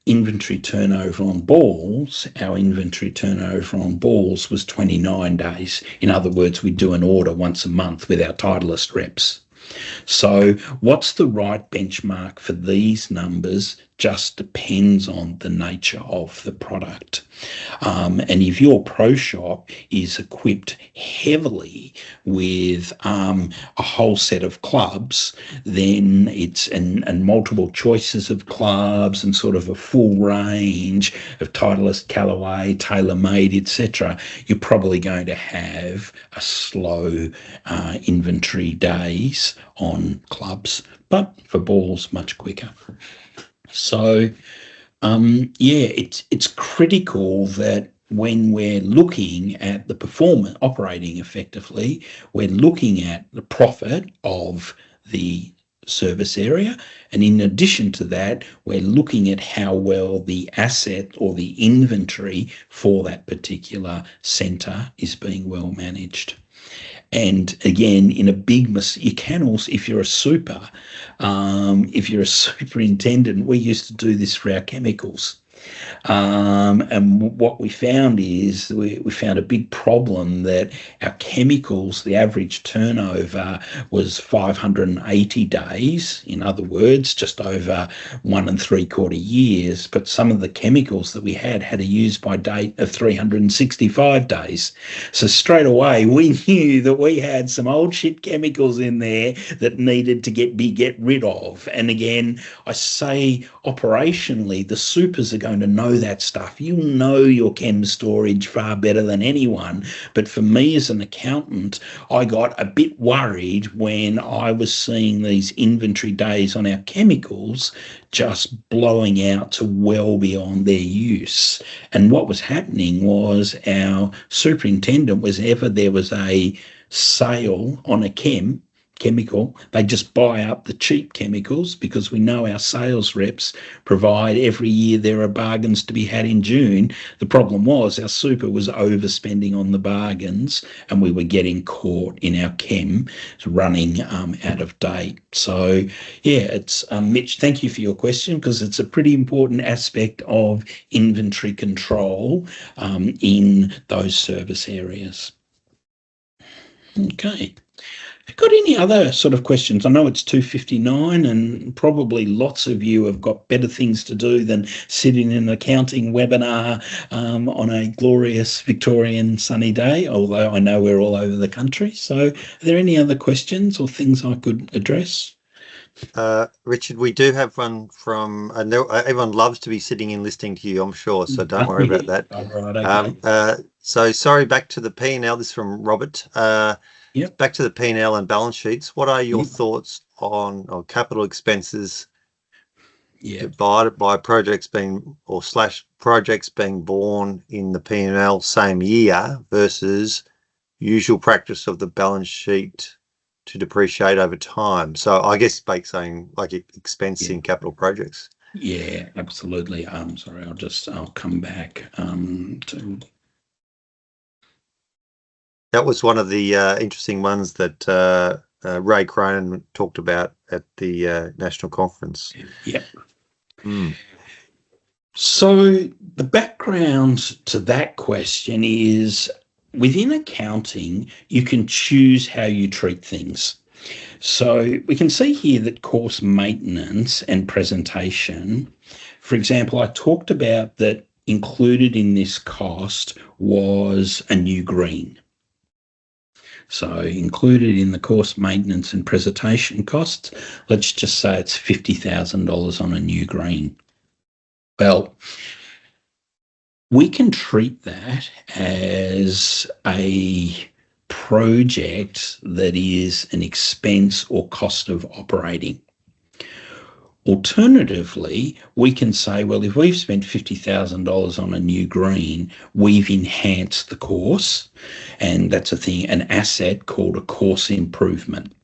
inventory turnover on balls, our inventory turnover on balls was 29 days. In other words, we do an order once a month with our Titleist reps. So what's the right benchmark for these numbers just depends on the nature of the product. And if your pro shop is equipped heavily with a whole set of clubs, then it's and multiple choices of clubs and sort of a full range of Titleist, Callaway, TaylorMade, etc., you're probably going to have a slow inventory days on clubs, but for balls, much quicker. So, it's critical that when we're looking at the performance operating effectively, we're looking at the profit of the service area. And in addition to that, we're looking at how well the asset or the inventory for that particular centre is being well managed. And again, in a big, you can also, if you're a superintendent, we used to do this for our chemicals. And what we found is we found a big problem that our chemicals, the average turnover was 580 days. In other words, just over 1 3/4 years. But some of the chemicals that we had a use-by date of 365 days. So straight away, we knew that we had some old shit chemicals in there that needed to get rid of. And again, I say operationally, the supers are going to know that stuff. You know your chem storage far better than anyone. But for me as an accountant, I got a bit worried when I was seeing these inventory days on our chemicals just blowing out to well beyond their use. And what was happening was our superintendent was, ever there was a sale on a chemical, they just buy up the cheap chemicals, because we know our sales reps provide every year there are bargains to be had in June. The problem was our super was overspending on the bargains, and we were getting caught in our chem running out of date. So yeah, it's Mitch, thank you for your question, because it's a pretty important aspect of inventory control in those service areas. Okay. Got any other sort of questions? I know it's 2:59 and probably lots of you have got better things to do than sitting in an accounting webinar on a glorious Victorian sunny day, although I know we're all over the country. So are there any other questions or things I could address? Richard, we do have one from, everyone loves to be sitting and listening to you, I'm sure, so don't worry about that. All right, okay. So sorry, back to the P&L, this is from Robert. Yep. Back to the P&L and balance sheets. What are your thoughts on capital expenses divided by projects being projects being born in the P&L same year versus usual practice of the balance sheet to depreciate over time? So I guess saying like expensing capital projects. Yeah, absolutely. Sorry, I'll come back to. That was one of the interesting ones that Ray Cronin talked about at the national conference. Yeah. So the background to that question is, within accounting, you can choose how you treat things. So we can see here that course maintenance and presentation, for example, I talked about that included in this cost was a new green. So included in the course maintenance and presentation costs, let's just say it's $50,000 on a new green. Well, we can treat that as a project that is an expense or cost of operating. Alternatively, we can say, well, if we've spent $50,000 on a new green, we've enhanced the course, and that's an asset called a course improvement.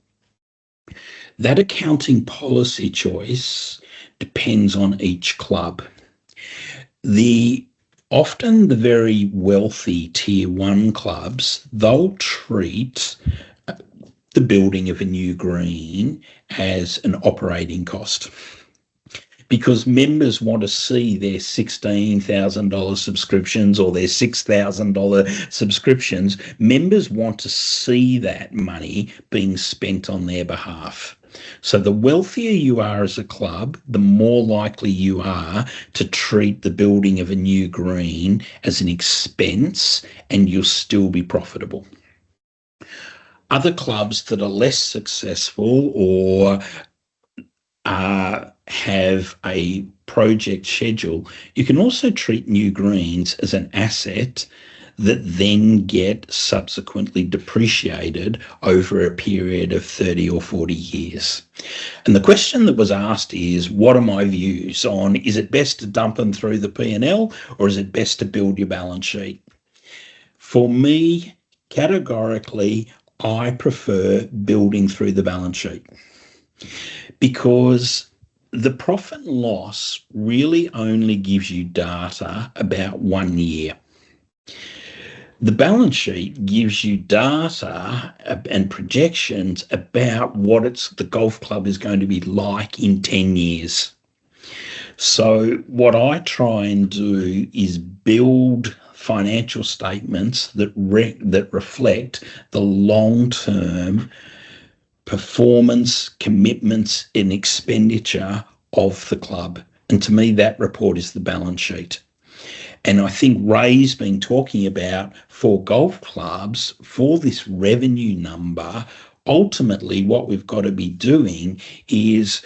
That accounting policy choice depends on each club. Often the very wealthy tier 1 clubs, they'll treat the building of a new green as an operating cost, because members want to see their $16,000 subscriptions or their $6,000 subscriptions. Members want to see that money being spent on their behalf. So the wealthier you are as a club, the more likely you are to treat the building of a new green as an expense, and you'll still be profitable. Other clubs that are less successful or have a project schedule, you can also treat new greens as an asset that then get subsequently depreciated over a period of 30 or 40 years. And the question that was asked is, what are my views on, is it best to dump them through the P&L or is it best to build your balance sheet? For me, categorically, I prefer building through the balance sheet, because the profit and loss really only gives you data about 1 year. The balance sheet gives you data and projections about what the golf club is going to be like in 10 years. So what I try and do is build financial statements that reflect the long-term performance, commitments, and expenditure of the club. And to me, that report is the balance sheet. And I think Ray's been talking about, for golf clubs, for this revenue number, ultimately what we've got to be doing is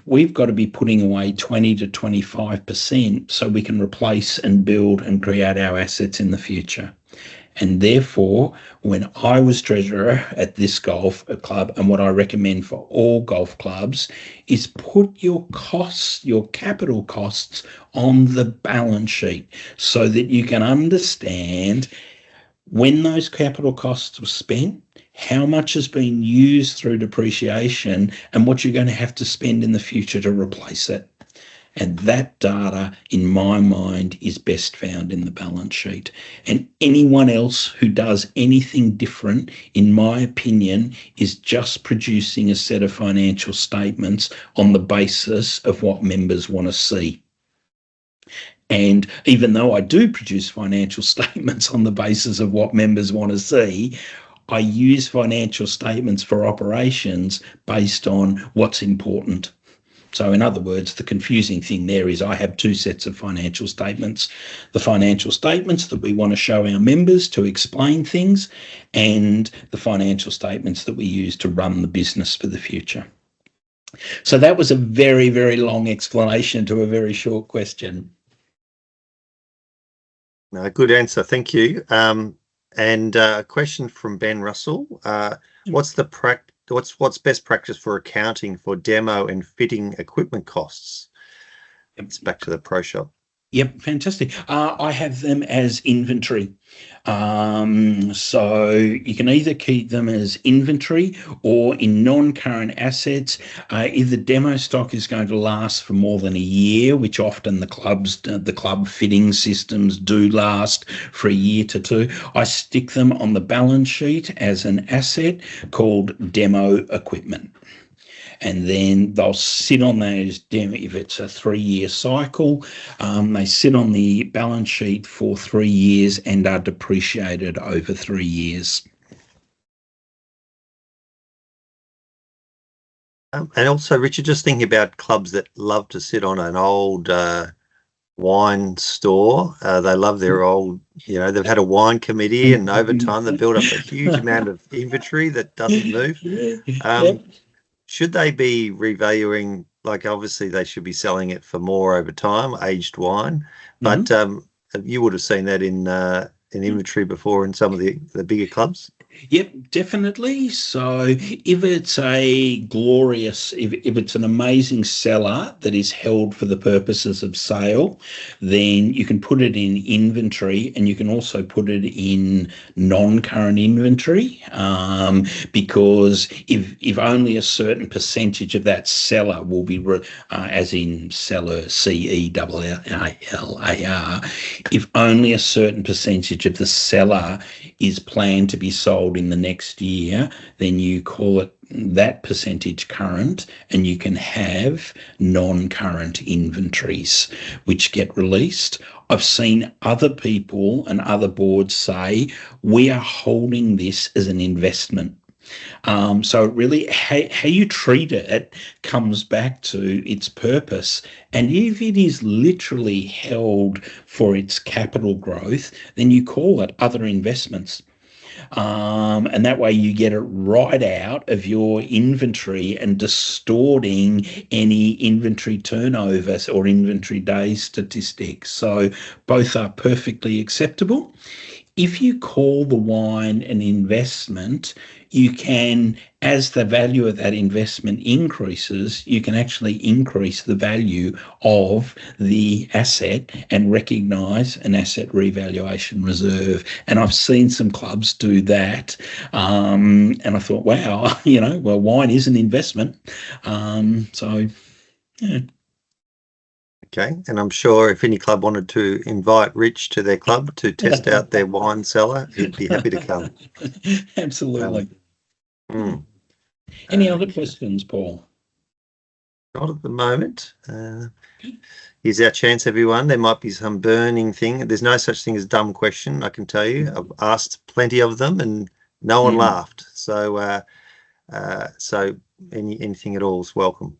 we've got to be putting away 20 to 25% so we can replace and build and create our assets in the future. And therefore, when I was treasurer at this golf club, and what I recommend for all golf clubs, is put your costs, your capital costs, on the balance sheet so that you can understand when those capital costs were spent, how much has been used through depreciation, and what you're going to have to spend in the future to replace it. And that data, in my mind, is best found in the balance sheet. And anyone else who does anything different, in my opinion, is just producing a set of financial statements on the basis of what members want to see. And even though I do produce financial statements on the basis of what members want to see, I use financial statements for operations based on what's important. So in other words, the confusing thing there is I have two sets of financial statements: the financial statements that we want to show our members to explain things, and the financial statements that we use to run the business for the future. So that was a very, very long explanation to a very short question. No, good answer. Thank you. And a question from Ben Russell. What's best practice for accounting for demo and fitting equipment costs? It's back to the pro shop. Yep, fantastic. I have them as inventory. So you can either keep them as inventory or in non-current assets. If the demo stock is going to last for more than a year, which often the club fitting systems do last for a year to two, I stick them on the balance sheet as an asset called demo equipment. And then they'll sit on those demo, if it's a 3-year cycle, they sit on the balance sheet for 3 years and are depreciated over 3 years. And also, Richard, just thinking about clubs that love to sit on an old wine store. They love their old, they've had a wine committee, and over time they build up a huge amount of inventory that doesn't move. Should they be revaluing? Like, obviously they should be selling it for more over time, aged wine, but you would have seen that in inventory before in some of the bigger clubs. Yep, definitely. So if it's if it's an amazing cellar that is held for the purposes of sale, then you can put it in inventory, and you can also put it in non-current inventory, because if only a certain percentage of that cellar will be, as in cellar, CELLAR, if only a certain percentage of the cellar is planned to be sold in the next year, then you call it that percentage current, and you can have non-current inventories which get released. I've seen other people and other boards say we are holding this as an investment. So really how you treat it comes back to its purpose. And if it is literally held for its capital growth, then you call it other investments. And that way you get it right out of your inventory and distorting any inventory turnovers or inventory day statistics. So both are perfectly acceptable. If you call the wine an investment, you can, as the value of that investment increases, you can actually increase the value of the asset and recognise an asset revaluation reserve. And I've seen some clubs do that. And I thought, wow, well, wine is an investment. So, yeah. Okay, and I'm sure if any club wanted to invite Rich to their club to test out their wine cellar, he'd be happy to come. Absolutely. Any other questions, Paul? Not at the moment. Here's our chance, everyone. There might be some burning thing. There's no such thing as dumb question, I can tell you. I've asked plenty of them and no one laughed. So, so anything at all is welcome.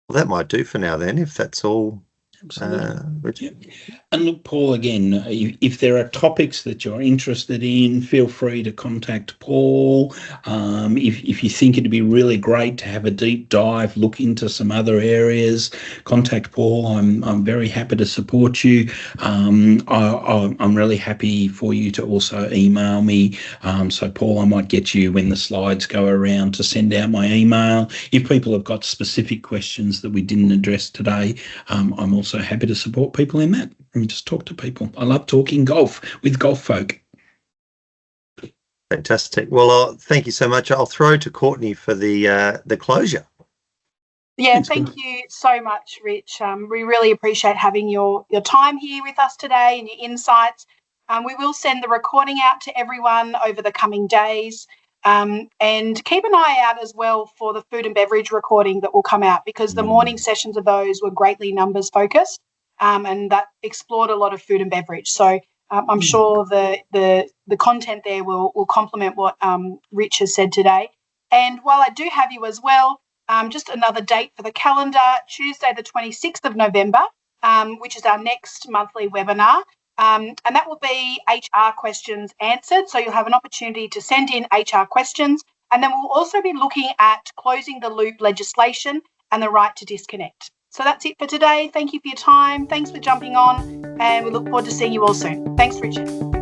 Well, that might do for now then, if that's all. Absolutely. Richard. Yeah. And look, Paul, again, if there are topics that you're interested in, feel free to contact Paul. If you think it'd be really great to have a deep dive, look into some other areas, contact Paul. I'm very happy to support you. I'm really happy for you to also email me. So, Paul, I might get you when the slides go around to send out my email. If people have got specific questions that we didn't address today, I'm also happy to support people in that and just talk to people. I love talking golf with golf folk. Fantastic. Well, thank you so much. I'll throw to Courtney for the closure. Yeah, Thanks, thank you so much, Rich. We really appreciate having your time here with us today and your insights. We will send the recording out to everyone over the coming days. And keep an eye out as well for the food and beverage recording that will come out, because the morning sessions of those were greatly numbers focused, and that explored a lot of food and beverage. So I'm sure the content there will complement what Rich has said today. And while I do have you as well, just another date for the calendar, Tuesday the 26th of November, which is our next monthly webinar. And that will be HR questions answered. So you'll have an opportunity to send in HR questions. And then we'll also be looking at closing the loop legislation and the right to disconnect. So that's it for today. Thank you for your time. Thanks for jumping on. And we look forward to seeing you all soon. Thanks, Richard.